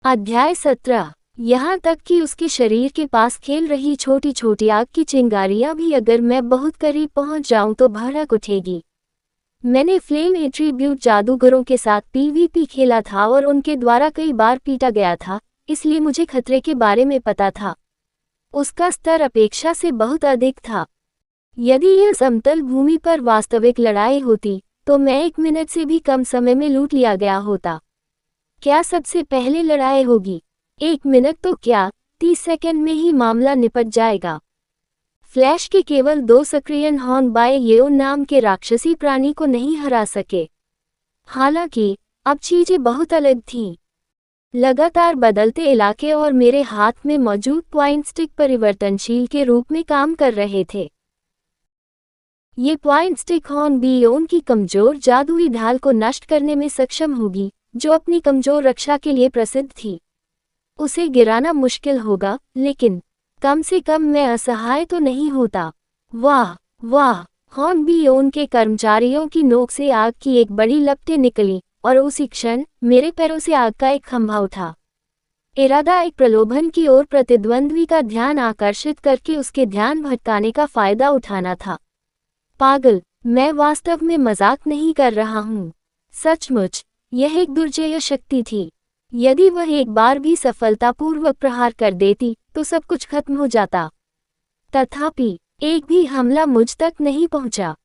अध्याय 17। यहाँ तक कि उसके शरीर के पास खेल रही छोटी छोटी आग की चिंगारियां भी अगर मैं बहुत करीब पहुंच जाऊं तो भड़क उठेगी। मैंने फ्लेम एट्रीब्यूट जादूगरों के साथ पीवीपी खेला था और उनके द्वारा कई बार पीटा गया था, इसलिए मुझे खतरे के बारे में पता था। उसका स्तर अपेक्षा से बहुत अधिक था। यदि यह समतल भूमि पर वास्तविक लड़ाई होती तो मैं 1 मिनट से भी कम समय में लूट लिया गया होता। क्या सबसे पहले लड़ाई होगी? 1 मिनट तो क्या, 30 सेकंड में ही मामला निपट जाएगा। फ्लैश के केवल 2 सक्रिय हॉर्न बाय येओन नाम के राक्षसी प्राणी को नहीं हरा सके। हालांकि अब चीजें बहुत अलग थीं। लगातार बदलते इलाके और मेरे हाथ में मौजूद पॉइंट स्टिक परिवर्तनशील के रूप में काम कर रहे थे। ये पॉइंट स्टिक हॉर्न बियोन की कमजोर जादुई ढाल को नष्ट करने में सक्षम होगी, जो अपनी कमजोर रक्षा के लिए प्रसिद्ध थी। उसे गिराना मुश्किल होगा, लेकिन कम से कम मैं असहाय तो नहीं होता। वाह वाह! हॉर्न बियोन के कर्मचारियों की नोक से आग की एक बड़ी लपटें निकली और उसी क्षण मेरे पैरों से आग का एक खंभा उठा। इरादा एक प्रलोभन की ओर प्रतिद्वंद्वी का ध्यान आकर्षित करके उसके ध्यान भटकाने का फायदा उठाना था। पागल, मैं वास्तव में मजाक नहीं कर रहा हूँ। सचमुच यह एक दुर्जेय शक्ति थी। यदि वह एक बार भी सफलतापूर्वक प्रहार कर देती तो सब कुछ खत्म हो जाता। तथापि एक भी हमला मुझ तक नहीं पहुंचा।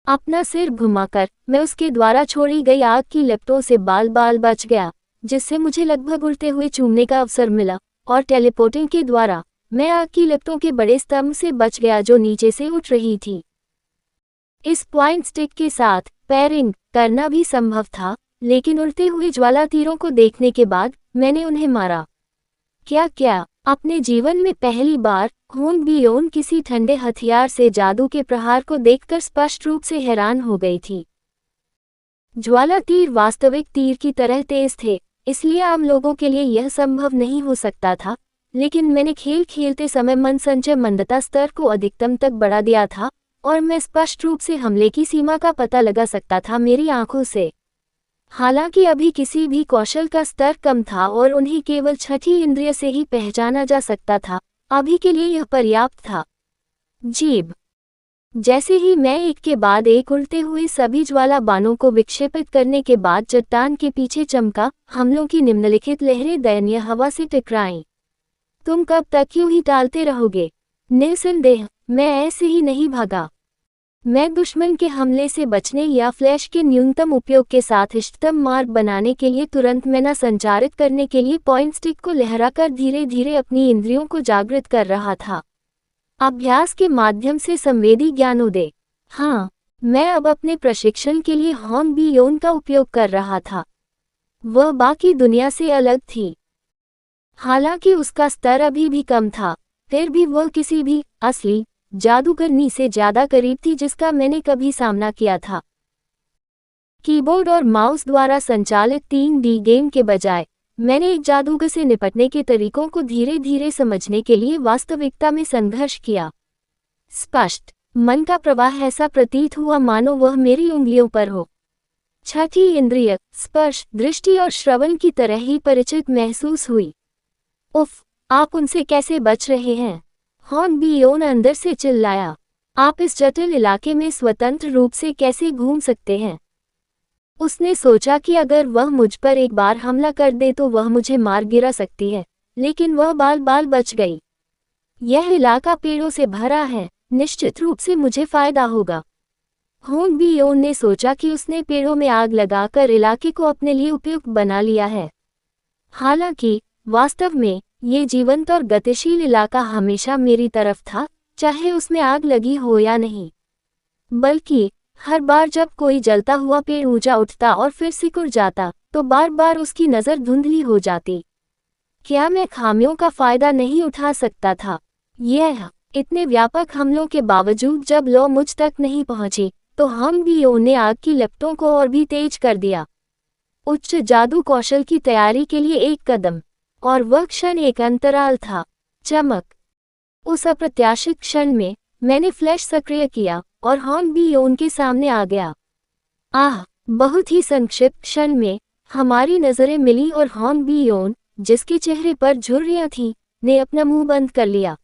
अपना सिर घुमाकर मैं उसके द्वारा छोड़ी गई आग की लपटों से बाल बाल बच गया, जिससे मुझे लगभग उड़ते हुए चूमने का अवसर मिला, और टेलीपोर्टिंग के द्वारा मैं आग की लपटों के बड़े स्तंभ से बच गया जो नीचे से उठ रही थी। इस पॉइंट स्टिक के साथ पैरिंग करना भी संभव था, लेकिन उड़ते हुए ज्वाला तीरों को देखने के बाद मैंने उन्हें मारा। क्या अपने जीवन में पहली बार हॉर्न बियोन किसी ठंडे हथियार से जादू के प्रहार को देखकर स्पष्ट रूप से हैरान हो गई थी। ज्वाला तीर वास्तविक तीर की तरह तेज थे, इसलिए आम लोगों के लिए यह संभव नहीं हो सकता था, लेकिन मैंने खेल खेलते समय मन संचय मंदता स्तर को अधिकतम तक बढ़ा दिया था और मैं स्पष्ट रूप से हमले की सीमा का पता लगा सकता था मेरी आंखों से। हालांकि अभी किसी भी कौशल का स्तर कम था और उन्हें केवल छठी इंद्रिय से ही पहचाना जा सकता था, अभी के लिए यह पर्याप्त था। जीभ। जैसे ही मैं एक के बाद एक उड़ते हुए सभी ज्वाला बाणों को विक्षेपित करने के बाद चट्टान के पीछे चमका, हमलों की निम्नलिखित लहरें दयनीय हवा से टकराईं। तुम कब तक यूं ही टालते रहोगे? निस्संदेह मैं ऐसे ही नहीं भागा। मैं दुश्मन के हमले से बचने या फ्लैश के न्यूनतम उपयोग के साथ इष्टतम मार्ग बनाने के लिए तुरंत मैना संचारित करने के लिए पॉइंट स्टिक को लहराकर धीरे धीरे अपनी इंद्रियों को जागृत कर रहा था। अभ्यास के माध्यम से संवेदी ज्ञानोदय। हाँ, मैं अब अपने प्रशिक्षण के लिए हॉर्न बियोन का उपयोग कर रहा था। वह बाकी दुनिया से अलग थी। हालांकि उसका स्तर अभी भी कम था, फिर भी वह किसी भी असली जादूगरनी से ज्यादा करीब थी जिसका मैंने कभी सामना किया था। कीबोर्ड और माउस द्वारा संचालित 3D गेम के बजाय मैंने एक जादूगर से निपटने के तरीकों को धीरे धीरे समझने के लिए वास्तविकता में संघर्ष किया। स्पष्ट मन का प्रवाह ऐसा प्रतीत हुआ मानो वह मेरी उंगलियों पर हो। छठी इंद्रिय स्पर्श, दृष्टि और श्रवण की तरह ही परिचित महसूस हुई। उफ, आप उनसे कैसे बच रहे हैं? हॉर्न बियोन अंदर से चिल्लाया। आप इस जटिल इलाके में स्वतंत्र रूप से कैसे घूम सकते हैं? उसने सोचा कि अगर वह मुझ पर एक बार हमला कर दे तो वह मुझे मार गिरा सकती है, लेकिन वह बाल बाल बच गई। यह इलाका पेड़ों से भरा है, निश्चित रूप से मुझे फायदा होगा। हॉर्न बियोन ने सोचा कि उसने पेड़ों में आग लगाकर इलाके को अपने लिए उपयुक्त बना लिया है। हालांकि वास्तव में ये जीवंत और गतिशील इलाका हमेशा मेरी तरफ था, चाहे उसमें आग लगी हो या नहीं। बल्कि हर बार जब कोई जलता हुआ पेड़ ऊंचा उठता और फिर सिकुड़ जाता, तो बार बार उसकी नज़र धुंधली हो जाती। क्या मैं खामियों का फायदा नहीं उठा सकता था? यह इतने व्यापक हमलों के बावजूद जब लो मुझ तक नहीं पहुंची, तो हॉर्न बियोन ने आग की लपटों को और भी तेज कर दिया। उच्च जादू कौशल की तैयारी के लिए एक कदम, और वह क्षण एक अंतराल था। चमक। उस अप्रत्याशित क्षण में मैंने फ्लैश सक्रिय किया और हॉर्न बियोन के सामने आ गया। बहुत ही संक्षिप्त क्षण में हमारी नजरें मिली और हॉर्न बियोन जिसके चेहरे पर झुर्रियां थीं, ने अपना मुंह बंद कर लिया।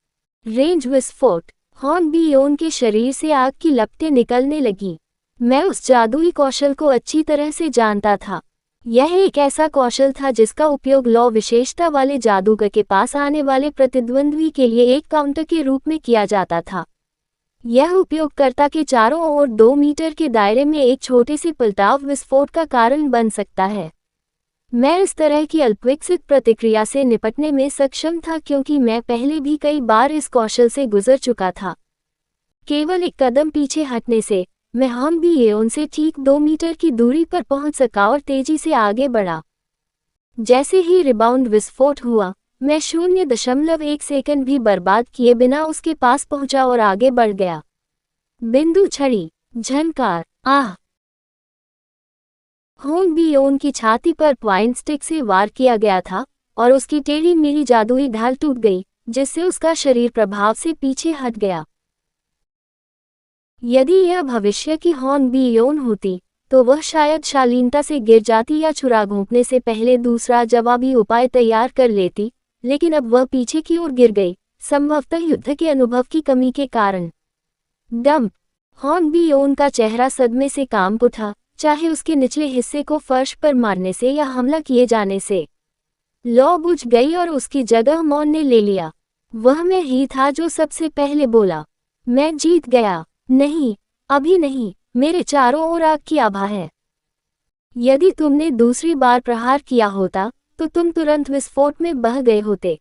रेंज विस्फोट। हॉन बियोन के शरीर से आग की लपटें निकलने लगी। मैं उस जादुई कौशल को अच्छी तरह से जानता था। यह एक ऐसा कौशल था जिसका उपयोग लौ विशेषता वाले जादूगर के पास आने वाले प्रतिद्वंद्वी के लिए एक काउंटर के रूप में किया जाता था। यह उपयोगकर्ता के चारों ओर 2 मीटर के दायरे में एक छोटे से पलटाव विस्फोट का कारण बन सकता है। मैं इस तरह की अल्पविकसित प्रतिक्रिया से निपटने में सक्षम था क्योंकि मैं पहले भी कई बार इस कौशल से गुजर चुका था। केवल एक कदम पीछे हटने से मैं हॉन बियोन से ठीक 2 मीटर की दूरी पर पहुंच सका और तेजी से आगे बढ़ा। जैसे ही रिबाउंड विस्फोट हुआ, मैं 0.1 सेकंड भी बर्बाद किए बिना उसके पास पहुंचा और आगे बढ़ गया। बिंदु छड़ी, झनकार, आह! हॉन बियोन की छाती पर पॉइंट स्टिक से वार किया गया था और उसकी टेढ़ी मेढ़ी जादुई ढाल टूट गई, जिससे उसका शरीर प्रभाव से पीछे हट गया। यदि यह भविष्य की हॉन बियोन होती, तो वह शायद शालीनता से गिर जाती या छुरा घोंपने से पहले दूसरा जवाबी उपाय तैयार कर लेती, लेकिन अब वह पीछे की ओर गिर गई, संभवतः युद्ध के अनुभव की कमी के कारण। डंप। हॉन बियोन का चेहरा सदमे से कांप उठा, चाहे उसके निचले हिस्से को फर्श पर मारने से या हमला किए जाने से। लौ बुझ गई और उसकी जगह मौन ने ले लिया। वह मैं ही था जो सबसे पहले बोला, मैं जीत गया। नहीं, अभी नहीं, मेरे चारों ओर आग की आभा है। यदि तुमने दूसरी बार प्रहार किया होता, तो तुम तुरंत विस्फोट में बह गए होते।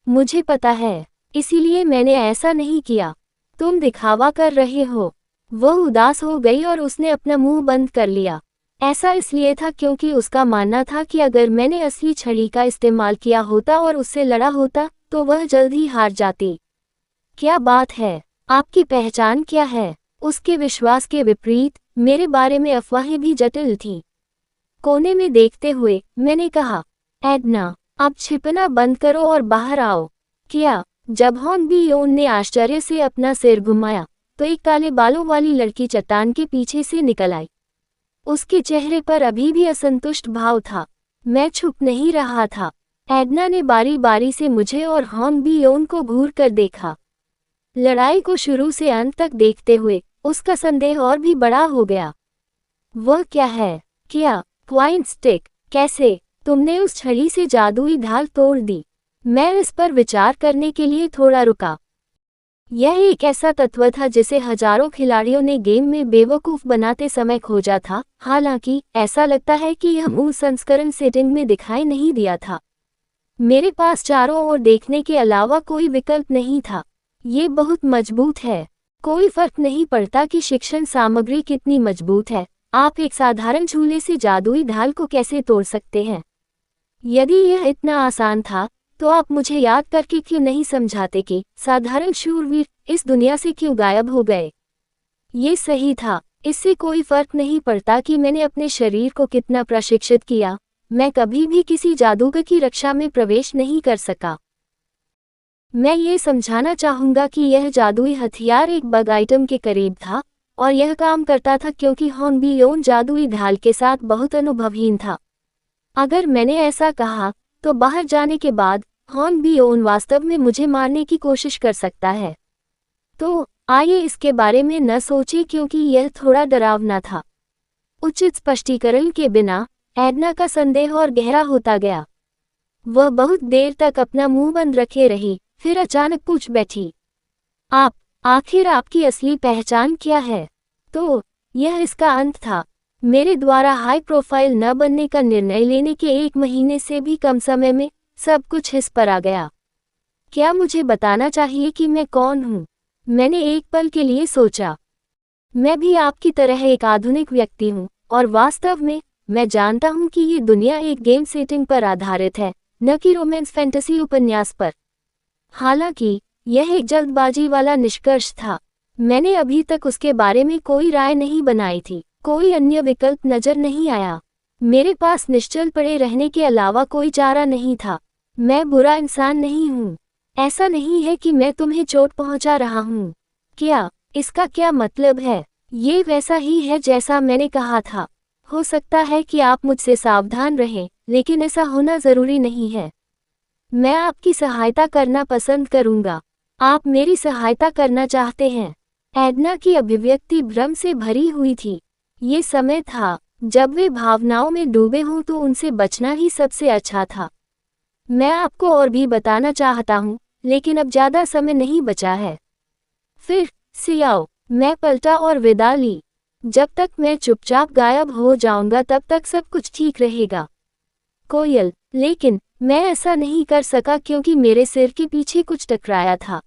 मुझे पता है, इसीलिए मैंने ऐसा नहीं किया। तुम दिखावा कर रहे हो। वह उदास हो गई और उसने अपना मुंह बंद कर लिया। ऐसा इसलिए था क्योंकि उसका मानना था कि अगर मैंने असली छड़ी का इस्तेमाल किया होता और उससे लड़ा होता, तो वह जल्द ही हार जाती। क्या बात है? आपकी पहचान क्या है? उसके विश्वास के विपरीत, मेरे बारे में अफवाहें भी जटिल थीं। कोने में देखते हुए, मैंने कहा, एडना, अब छिपना बंद करो और बाहर आओ। क्या? जब हॉन बियोन ने आश्चर्य से अपना सिर घुमाया, तो एक काले बालों वाली लड़की चट्टान के पीछे से निकल आई। उसके चेहरे पर अभी भी असंतुष्ट भाव था। मैं छुप नहीं रहा था। एडना ने बारी बारी से मुझे और हॉन बियोन को घूर कर देखा। लड़ाई को शुरू से अंत तक देखते हुए, उसका संदेह और भी बड़ा हो गया। वह क्या है? क्या? Point stick? कैसे? तुमने उस छड़ी से जादुई ढाल तोड़ दी। मैं इस पर विचार करने के लिए थोड़ा रुका। यह एक ऐसा तत्व था जिसे हजारों खिलाड़ियों ने गेम में बेवकूफ बनाते समय खोजा था, हालांकि ऐसा लगता है कि यह मूल संस्करण सेटिंग में दिखाई नहीं दिया था। मेरे पास चारों ओर देखने के अलावा कोई विकल्प नहीं था। ये बहुत मजबूत है। कोई फर्क नहीं पड़ता कि शिक्षण सामग्री कितनी मजबूत है, आप एक साधारण झूले से जादुई ढाल को कैसे तोड़ सकते हैं? यदि यह इतना आसान था, तो आप मुझे याद करके क्यों नहीं समझाते कि साधारण शूरवीर इस दुनिया से क्यों गायब हो गए? ये सही था। इससे कोई फर्क नहीं पड़ता कि मैंने अपने शरीर को कितना प्रशिक्षित किया, मैं कभी भी किसी जादूगर की रक्षा में प्रवेश नहीं कर सका। मैं ये समझाना चाहूँगा कि यह जादुई हथियार एक बग आइटम के करीब था, और यह काम करता था क्योंकि हॉन बियोन जादुई ढाल के साथ बहुत अनुभवहीन था। अगर मैंने ऐसा कहा, तो बाहर जाने के बाद, हॉन बियोन वास्तव में मुझे मारने की कोशिश कर सकता है। तो, आइए इसके बारे में न सोचें क्योंकि यह थोड़ा डरावना था। उचित स्पष्टीकरण के बिना, एडना का संदेह और गहरा होता गया। वह बहुत देर तक अपना मुंह बंद रखे रही, फिर अचानक पूछ बैठी, आखिर आपकी असली पहचान क्या है? तो, यह इसका अंत था। मेरे द्वारा हाई प्रोफाइल न बनने का निर्णय लेने के 1 महीने से भी कम समय में, सब कुछ हिस पर आ गया। क्या मुझे बताना चाहिए कि मैं कौन हूँ? मैंने एक पल के लिए सोचा। मैं भी आपकी तरह एक आधुनिक व्यक्ति हूँ, और वास्तव में, मैं जानता हूँ कि ये दुनिया एक गेम सेटिंग पर आधारित है, न कि रोमांस फैंटेसी उपन्यास पर। हालांकि, यह एक जल्दबाजी वाला निष्कर्ष था। मैंने अभी तक उसके बारे में कोई राय नहीं बनाई थी, कोई अन्य विकल्प नजर नहीं आया। मेरे पास निश्चल पड़े रहने के अलावा कोई चारा नहीं था। मैं बुरा इंसान नहीं हूँ। ऐसा नहीं है कि मैं तुम्हें चोट पहुँचा रहा हूँ। क्या? इसका क्या मतलब है? ये वैसा ही है जैसा मैंने कहा था। हो सकता है कि आप मुझसे सावधान रहें, लेकिन ऐसा होना ज़रूरी नहीं है। मैं आपकी सहायता करना पसंद करूंगा। आप मेरी सहायता करना चाहते हैं। एडना की अभिव्यक्ति भ्रम से भरी हुई थी। ये समय था जब वे भावनाओं में डूबे हों तो उनसे बचना ही सबसे अच्छा था। मैं आपको और भी बताना चाहता हूँ, लेकिन अब ज़्यादा समय नहीं बचा है। फिर सियाओ, मैं पलटा और विदा ली। जब तक मैं चुपचाप गायब हो जाऊंगा तब तक सब कुछ ठीक रहेगा। कोयल, लेकिन मैं ऐसा नहीं कर सका क्योंकि मेरे सिर के पीछे कुछ टकराया था।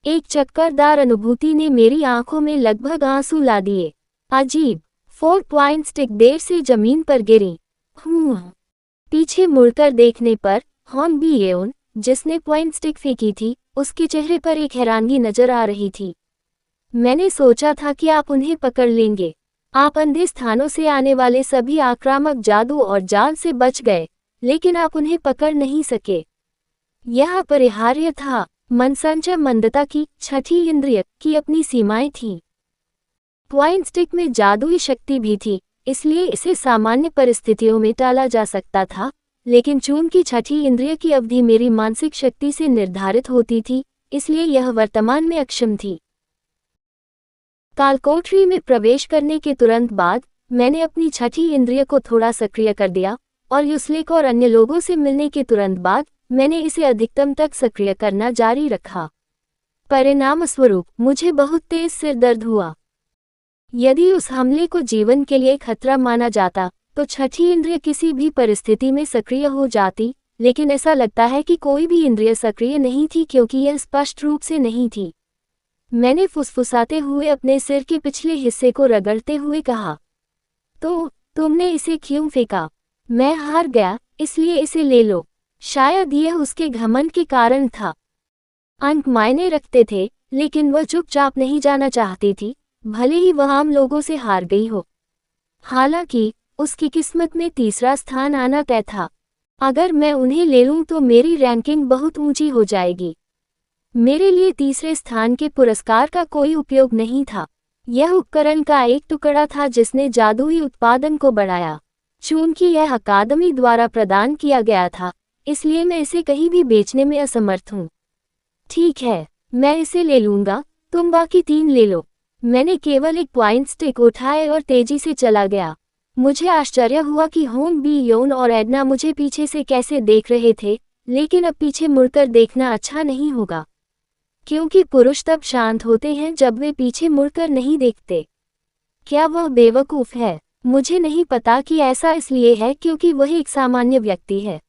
एक चक्करदार अनुभूति ने मेरी आंखों में लगभग आंसू ला दिए। अजीब, 4 पॉइंट स्टिक देर से जमीन पर गिरी। पीछे मुड़कर देखने पर हॉन बिएउन, जिसने पॉइंट स्टिक फेंकी थी, उसके चेहरे पर एक हैरानगी नजर आ रही थी। मैंने सोचा था कि आप उन्हें पकड़ लेंगे। आप अंधे स्थानों से आने वाले सभी आक्रामक जादू और जाल से बच गए, लेकिन आप उन्हें पकड़ नहीं सके। यह अपरिहार्य था। मनसंचय मंदता की छठी इंद्रिय की अपनी सीमाएं थीं। पॉइंट स्टिक में जादुई शक्ति भी थी, इसलिए इसे सामान्य परिस्थितियों में टाला जा सकता था, लेकिन चूंकि छठी इंद्रिय की अवधि मेरी मानसिक शक्ति से निर्धारित होती थी, इसलिए यह वर्तमान में अक्षम थी। कालकोठरी में प्रवेश करने के तुरंत बाद मैंने अपनी छठी इंद्रिय को थोड़ा सक्रिय कर दिया, और यूसलेक और अन्य लोगों से मिलने के तुरंत बाद मैंने इसे अधिकतम तक सक्रिय करना जारी रखा। परिणामस्वरूप मुझे बहुत तेज सिर दर्द हुआ। यदि उस हमले को जीवन के लिए खतरा माना जाता तो छठी इंद्रिय किसी भी परिस्थिति में सक्रिय हो जाती, लेकिन ऐसा लगता है कि कोई भी इंद्रिय सक्रिय नहीं थी क्योंकि यह स्पष्ट रूप से नहीं थी। मैंने फुसफुसाते हुए अपने सिर के पिछले हिस्से को रगड़ते हुए कहा, तो तुमने इसे क्यों फेंका? मैं हार गया, इसलिए इसे ले लो। शायद यह उसके घमंड के कारण था। अंक मायने रखते थे, लेकिन वह चुपचाप नहीं जाना चाहती थी, भले ही वह आम लोगों से हार गई हो। हालांकि उसकी किस्मत में तीसरा स्थान आना तय था। अगर मैं उन्हें ले लूं तो मेरी रैंकिंग बहुत ऊंची हो जाएगी। मेरे लिए तीसरे स्थान के पुरस्कार का कोई उपयोग नहीं था। यह उपकरण का एक टुकड़ा था जिसने जादुई उत्पादन को बढ़ाया। चूंकि यह अकादमी द्वारा प्रदान किया गया था, इसलिए मैं इसे कहीं भी बेचने में असमर्थ हूँ। ठीक है, मैं इसे ले लूंगा, तुम बाकी 3 ले लो। मैंने केवल एक पॉइंट स्टिक उठाए और तेजी से चला गया। मुझे आश्चर्य हुआ कि होन बियोन और एडना मुझे पीछे से कैसे देख रहे थे, लेकिन अब पीछे मुड़कर देखना अच्छा नहीं होगा, क्योंकि पुरुष तब शांत होते हैं जब वे पीछे मुड़कर नहीं देखते। क्या वह बेवकूफ़ है? मुझे नहीं पता कि ऐसा इसलिए है क्योंकि वह एक सामान्य व्यक्ति है।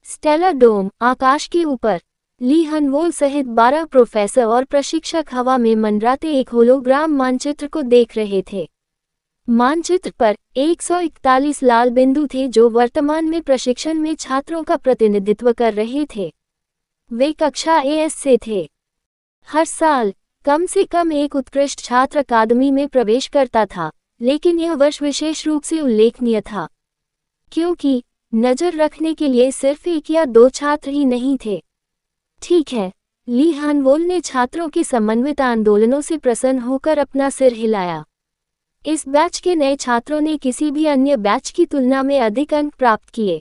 स्टेला डोम, आकाश के ऊपर, ली हनवोल सहित 12 प्रोफेसर और प्रशिक्षक हवा में मंडराते एक होलोग्राम मानचित्र को देख रहे थे। मानचित्र पर 141 लाल बिंदु थे जो वर्तमान में प्रशिक्षण में छात्रों का प्रतिनिधित्व कर रहे थे। वे कक्षा एएस से थे। हर साल कम से कम एक उत्कृष्ट छात्र अकादमी में प्रवेश करता था, लेकिन यह वर्ष विशेष रूप से उल्लेखनीय था क्योंकि नज़र रखने के लिए सिर्फ 1 या 2 छात्र ही नहीं थे। ठीक है, ली हनवोल ने छात्रों के समन्वित आंदोलनों से प्रसन्न होकर अपना सिर हिलाया। इस बैच के नए छात्रों ने किसी भी अन्य बैच की तुलना में अधिक अंक प्राप्त किए।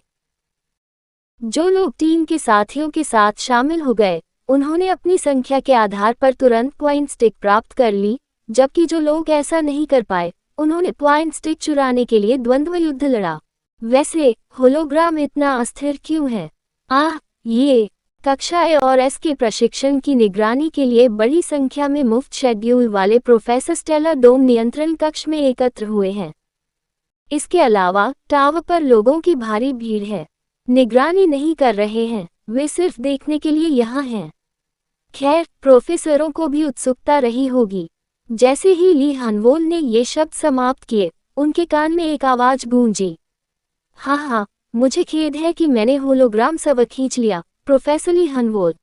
जो लोग टीम के साथियों के साथ शामिल हो गए, उन्होंने अपनी संख्या के आधार पर तुरंत पॉइंट स्टिक प्राप्त कर ली, जबकि जो लोग ऐसा नहीं कर पाए, उन्होंने पॉइंट स्टिक चुराने के लिए द्वंद्व युद्ध लड़ा। वैसे होलोग्राम इतना अस्थिर क्यों है? ये कक्षा ए और एस के प्रशिक्षण की निगरानी के लिए बड़ी संख्या में मुफ्त शेड्यूल वाले प्रोफेसर स्टेला डोम नियंत्रण कक्ष में एकत्र हुए हैं। इसके अलावा टावर पर लोगों की भारी भीड़ है। निगरानी नहीं कर रहे हैं, वे सिर्फ देखने के लिए यहाँ हैं। खैर, प्रोफेसरों को भी उत्सुकता रही होगी। जैसे ही ली हनवोल ने ये शब्द समाप्त किए, उनके कान में एक आवाज गूंजी, हाँ, मुझे खेद है कि मैंने होलोग्राम सबक खींच लिया, प्रोफेसर ली हनवोल।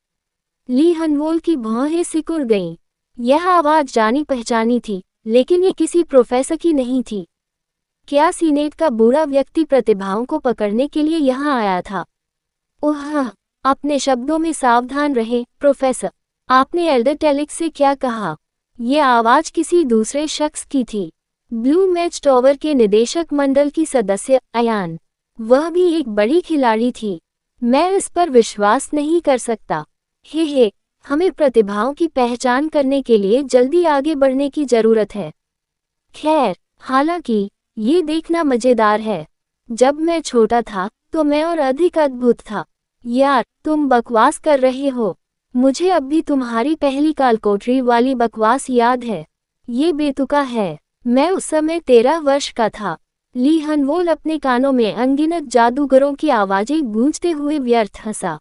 ली हनवोल की भौहें सिकुड़ गईं। यह आवाज जानी पहचानी थी, लेकिन ये किसी प्रोफेसर की नहीं थी। क्या सीनेट का बूढ़ा व्यक्ति प्रतिभाओं को पकड़ने के लिए यहाँ आया था? ओह, अपने शब्दों में सावधान रहें, प्रोफेसर। आपने एल्डर टेलिक्स से क्या कहा? यह आवाज किसी दूसरे शख्स की थी। ब्लू मैच टॉवर के निदेशक मंडल की सदस्य अयान, वह भी एक बड़ी खिलाड़ी थी। मैं इस पर विश्वास नहीं कर सकता। हे, हमें प्रतिभाओं की पहचान करने के लिए जल्दी आगे बढ़ने की जरूरत है। खैर, हालांकि ये देखना मजेदार है। जब मैं छोटा था तो मैं और अधिक अद्भुत था। यार, तुम बकवास कर रहे हो। मुझे अब भी तुम्हारी पहली कालकोठरी वाली बकवास याद है। ये बेतुका है। मैं उस समय 13 वर्ष का था। ली हनवोल अपने कानों में अनगिनत जादूगरों की आवाजें गूंजते हुए व्यर्थ हंसा।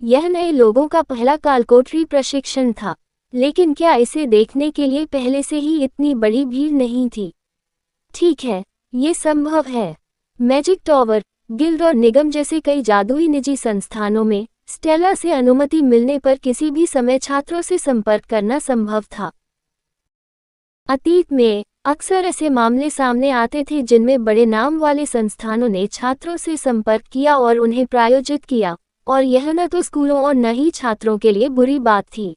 यह नए लोगों का पहला कालकोठरी प्रशिक्षण था, लेकिन क्या इसे देखने के लिए पहले से ही इतनी बड़ी भीड़ नहीं थी? ठीक है, ये संभव है। मैजिक टॉवर, गिल्ड और निगम जैसे कई जादुई निजी संस्थानों में स्टेला से अनुमति मिलने पर किसी भी समय छात्रों से संपर्क करना संभव था। अतीत में अक्सर ऐसे मामले सामने आते थे जिनमें बड़े नाम वाले संस्थानों ने छात्रों से संपर्क किया और उन्हें प्रायोजित किया, और यह न तो स्कूलों और न ही छात्रों के लिए बुरी बात थी।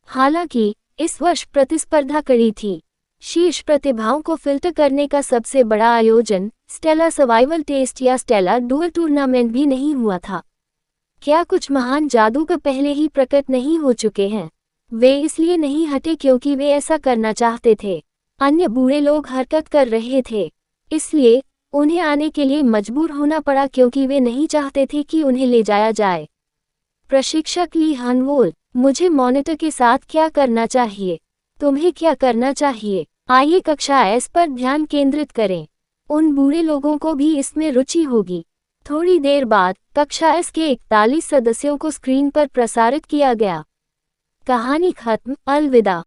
हालांकि इस वर्ष प्रतिस्पर्धा कड़ी थी। शीर्ष प्रतिभाओं को फिल्टर करने का सबसे बड़ा आयोजन स्टेला सर्वाइवल टेस्ट या स्टेला डुअल टूर्नामेंट भी नहीं हुआ था। क्या कुछ महान जादूगर पहले ही प्रकट नहीं हो चुके हैं? वे इसलिए नहीं हटे क्योंकि वे ऐसा करना चाहते थे। अन्य बूढ़े लोग हरकत कर रहे थे, इसलिए उन्हें आने के लिए मजबूर होना पड़ा क्योंकि वे नहीं चाहते थे कि उन्हें ले जाया जाए। प्रशिक्षक ली हनवोल, मुझे मॉनिटर के साथ क्या करना चाहिए? तुम्हें क्या करना चाहिए? आइए कक्षा एस पर ध्यान केंद्रित करें। उन बूढ़े लोगों को भी इसमें रुचि होगी। थोड़ी देर बाद कक्षा एस के 41 सदस्यों को स्क्रीन पर प्रसारित किया गया। कहानी खत्म। अलविदा।